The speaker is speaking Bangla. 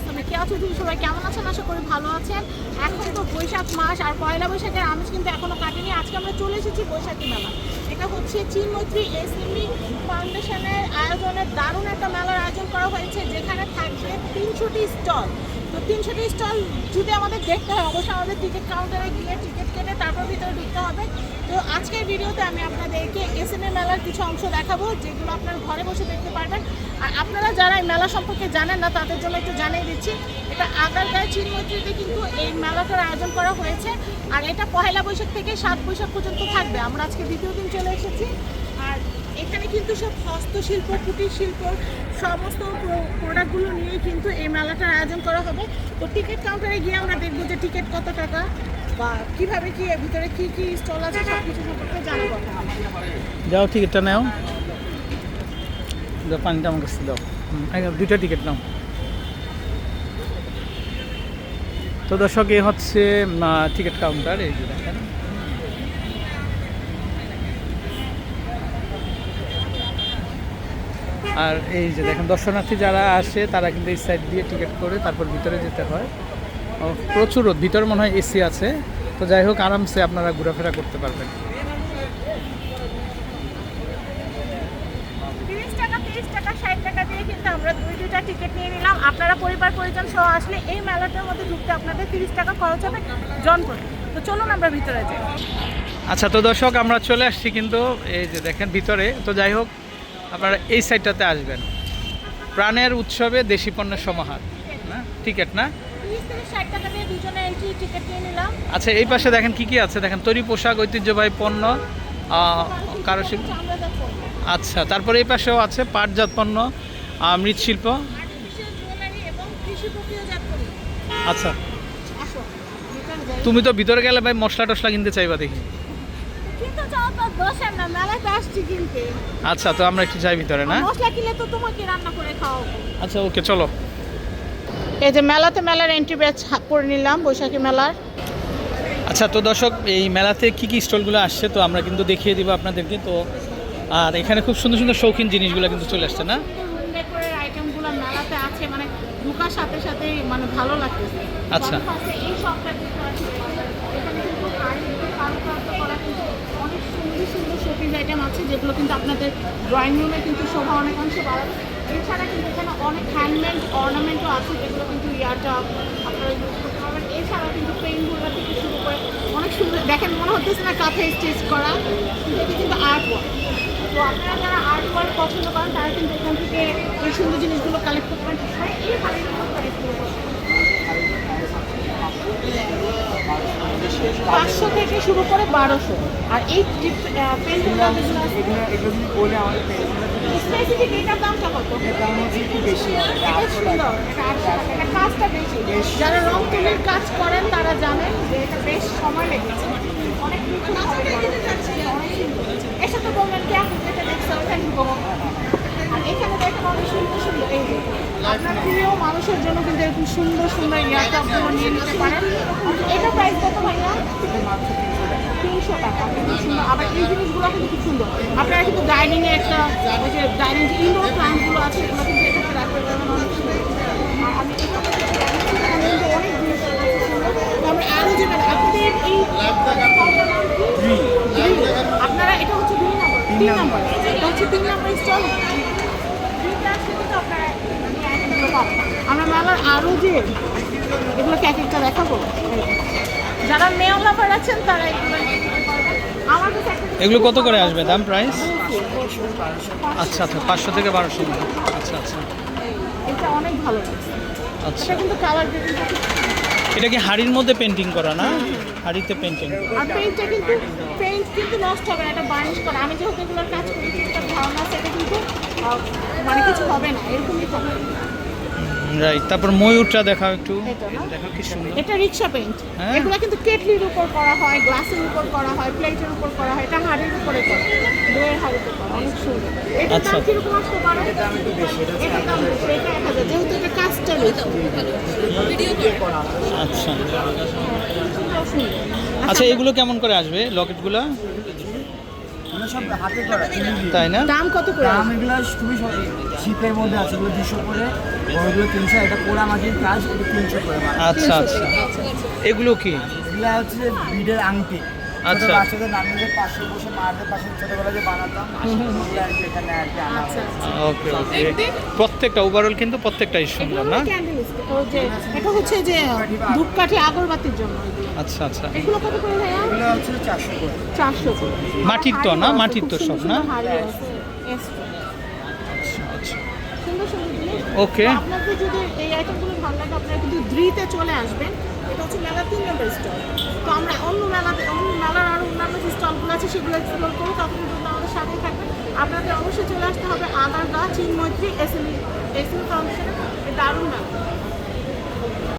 তোমরা কে আছো তুমি সবাই কেমন আছেন? আশা করি ভালো আছেন। এখন তো বৈশাখ মাস আর পয়লা বৈশাখের আমেজ কিন্তু এখনো কাটেনি। আজকে আমরা চলে এসেছি বৈশাখী মেলা। এটা হচ্ছে চিনমৈত্রী এসএমই ফাউন্ডেশনের আয়োজনে দারুণ একটা মেলার আয়োজন করা হয়েছে, যেখানে থাকবে 300টি স্টল। তো 300টি স্টল যদি আমাদের দেখতে হয়, অবশ্যই আমাদের টিকিট কাউন্টারে গিয়ে টিকিট কেটে তারপর ভিতরে ঢুকতে হবে। তো আজকের ভিডিওতে আমি আপনাদেরকে এসএমই মেলার কিছু অংশ দেখাবো, যেগুলো আপনার ঘরে বসে দেখতে পারবেন। আর আপনারা যারা এই মেলা সম্পর্কে জানেন না, তাদের জন্য একটু জানিয়ে দিচ্ছি, এটা আগারগাঁও চিনমৈত্রীতে কিন্তু এই মেলাটার আয়োজন করা হয়েছে। আর এটা পয়লা বৈশাখ থেকে 7 বৈশাখ পর্যন্ত থাকবে। আমরা আজকে দ্বিতীয় দিন চলে এসেছি। আর এখানে কিন্তু সব হস্তশিল্প, কুটির শিল্প, সমস্ত প্রোডাক্টগুলো নিয়েই কিন্তু এই মেলাটার আয়োজন করা হবে। তো টিকিট কাউন্টারে গিয়ে আমরা দেখবো যে টিকিট কত টাকা বা কীভাবে কি এর ভিতরে কী কী স্টল আছে সব কিছু সম্পর্কে জানাবো। যাও টিকিটটা নাও, পানিটা আমার কাছে দাও, দুইটা টিকিট নাও। তো দর্শক, এ হচ্ছে টিকিট কাউন্টার, এই যে দেখেন। আর এই যে দেখেন, দর্শনার্থী যারা আসে তারা কিন্তু এই সাইড দিয়ে টিকিট করে তারপর ভিতরে যেতে হয়। প্রচুর রোদ, ভিতরে মনে হয় এসি আছে। তো যাই হোক, আরামসে আপনারা ঘোরাফেরা করতে পারবেন। 30 টাকা 60 টাকা দিয়ে কিন্তু আমরা দুইটা টিকিট নিয়ে নিলাম। আপনারা পরিবার পরিজন সহ আসলে এই মেলাটার মধ্যে ঢুকতে আপনাদের 30 টাকা খরচ হবে জনপ্রতি। তো চলুন আমরা ভিতরে যাই। আচ্ছা, তো দর্শক, আমরা চলে আসছি কিন্তু এই যে দেখেন ভিতরে। তো যাই হোক, আপনারা এই সাইডটাতে আসবেন। প্রাণের উৎসবে দেশি পণ্যের সমাহার না, টিকিট না 30 থেকে 60 টাকা দিয়ে দুজনে এন্ট্রি টিকিট নিয়ে নিলাম। আচ্ছা, এই পাশে দেখেন কি কি আছে। দেখেন তৈরি পোশাক, ঐতিহ্যবাহী পণ্য, কারুশিল্প। আচ্ছা, তারপরে এই পাশেও আছে পাটজাত পণ্য, মৃৎশিল্প। আচ্ছা, তুমি তো ভিতরে গেলে ভাই মশলা টশলা কিনতে চাইবা দেখি। আচ্ছা, তো আমরা একটু যাই ভিতরে না। আচ্ছা, ওকে, চলো। এই যে মেলার এন্ট্রি ব্যাচ করে নিলাম বৈশাখী মেলার। আচ্ছা, তো দর্শক, এই মেলাতে কি কি স্টলগুলো আসছে তো আমরা কিন্তু দেখিয়ে দিব আপনাদেরকে। তো আর এখানে খুব সুন্দর সুন্দর শৌখিন জিনিসগুলো কিন্তু চলে আসছে না। ডেকোরের আইটেমগুলো মেলাতে আছে, মানে ঢোকার সাথে সাথে মানে ভালো লাগতেছে। আচ্ছা, এই শপটা কিন্তু আছে, এখানে কিন্তু কারুকার্য করা কিন্তু অনেক সুন্দর সুন্দর শোপিং আইটেম আছে, যেগুলো কিন্তু আপনাদের ড্রয়িং রুমে কিন্তু শোভা অনেকাংশে বাড়াবে। এছাড়া কিন্তু এখানে অনেক হ্যান্ডমেড অর্নামেন্টও আছে, যেগুলো কিন্তু ইয়ারটা আপনারা ইউজ করতে পারবেন। এছাড়া কিন্তু পেইন্টগুলো থেকে শুরু করে অনেক সুন্দর, দেখেন মনে হতেছে না কাঁথে স্টিচ করা, কিন্তু এটা কিন্তু আর্ট ওয়ার্ক। তো আপনারা যারা আর্ট ওয়ার্ক পছন্দ করেন তারা কিন্তু এখান থেকে এই সুন্দর জিনিসগুলো কালেক্ট করতে পারেন। এই হাড়িগুলো প্রাইসগুলো 500 থেকে শুরু করে 1200। আর এই পেন্টগুলো স্পেসিফিক এটার দামটা কত? এটা সুন্দর, এটা 800 টাকা। এটা কাজটা বেশি, যারা রং তুলির কাজ করেন তারা জানেন যে এটা বেশ সময় লেগেছে, অনেক কিছু এর সাথে বলবেন কি আপনি যেটা দেখছেন ওখানে উপভোগ। আর এখানে দেখেন অনেক সুন্দর সুন্দর, এই যে আপনার প্রিয় মানুষের জন্য কিন্তু এরকম সুন্দর সুন্দর ইয়াটা আপনারা নিয়ে নিতে পারেন। এটা প্রাইস কত ভাইয়া? 300 টাকা। খুব সুন্দর। আবার এই জিনিসগুলো কিন্তু খুব সুন্দর। আপনারা কিন্তু ডাইনিংয়ে একটা ওই যে ডাইনিং যে ইনডোর প্ল্যান্টগুলো আছে এগুলো কিন্তু এটাতে রাখতে পারবেন, অনেক সুন্দর। আর আমি এখানে কিন্তু অনেক জিনিস আমরা আরও যে আপনাদের এই আপনারা, এটা হচ্ছে 2 নম্বর, 3 নম্বর, এটা হচ্ছে 3 নম্বর স্টল। আমরা মেলার আরও যে এগুলোকে এক একটা দেখাবো। যারা মেয়ে লাভার আছেন তারা এগুলো কত করে আসবে দাম, প্রাইস? আচ্ছা আচ্ছা, 500 থেকে 1200। আচ্ছা আচ্ছা, এটা অনেক ভালো লাগছে। আচ্ছা, এটা কিন্তু কালার, এটা কি হাড়ির মধ্যে পেন্টিং করা না? হাড়িতে পেন্টিং। আর পেইন্ট কিন্তু নষ্ট হবে না, এটা বার্নিশ করা। আমি যেহেতু এগুলোর কাজ করেছি, একটা ধারণা আছে এটা কিন্তু মানে কিছু হবে না, এরকমই হবে। রাইট, তারপর ময়ূরটা দেখাও একটু। দেখো কি সুন্দর, এটা রিক্সা পেইন্ট। এগুলো কিন্তু কেটলির উপর করা হয়, গ্লাসের উপর করা হয়, প্লেটের উপর করা হয়। এটা হাড়ির উপরে করা, দইয়ের হাড়িতে করা, অনেক সুন্দর। এটা দাম কিরকম আসতে পারে? এটা দাম বেশি, এটা 1000, যেহেতু এটা কাজটা বেশি। আচ্ছা আচ্ছা, এগুলো কেমন করে আসবে লকেটগুলো? এগুলো সব হাতে করা তাই না? দাম কত করে দাম এগুলো খুবই শীতের মধ্যে আছে, এগুলো 200 করে, বড়গুলো 300, এটা পোড়া মাটির কাজ, এটা 300 করে মাত্র। আচ্ছা আচ্ছা, এগুলো কি? এগুলো হচ্ছে বিডের আংটি। আচ্ছা। ছোট বাচ্চাদের নানিদের পাশে বসে মাদের পাশে ছোটবেলায় যে বানাতাম ওগুলো আর কি এখানে আর কি আনা আচ্ছা হয়। ওকে ওকে, প্রত্যেকটা ওভারঅল কিন্তু প্রত্যেকটাই সুন্দর না? ক্যান্ডেল যে এটা হচ্ছে যে ধূপকাঠি আগরবাতির জন্য এগুলো। আচ্ছা আচ্ছা, এগুলো কত করে ভাইয়া? এগুলো হচ্ছে 400 করে। 400 করে। মাটির তো না? মাটির তো সব না? হাড়ি আছে, extra। আচ্ছা, সুন্দর সুন্দর জিনিস। ওকে। তো আপনাদের যদি এই আইটেমগুলো ভালো লাগে আপনারা কিন্তু দ্রিতে চলে আসবেন। এটা হচ্ছে মেলা 3 নম্বর স্টল। তো আমরা অন্য মেলার আরও অন্যান্য যে স্টলগুলো আছে সেগুলো এক্সপ্লোর করবো, তখন কিন্তু আমাদের সাথেই থাকবেন। আপনাদের অবশ্যই চলে আসতে হবে আগারগাঁ চিনমৈত্রী এসএমই ফাউন্ডেশনে, দারুণ মেলা।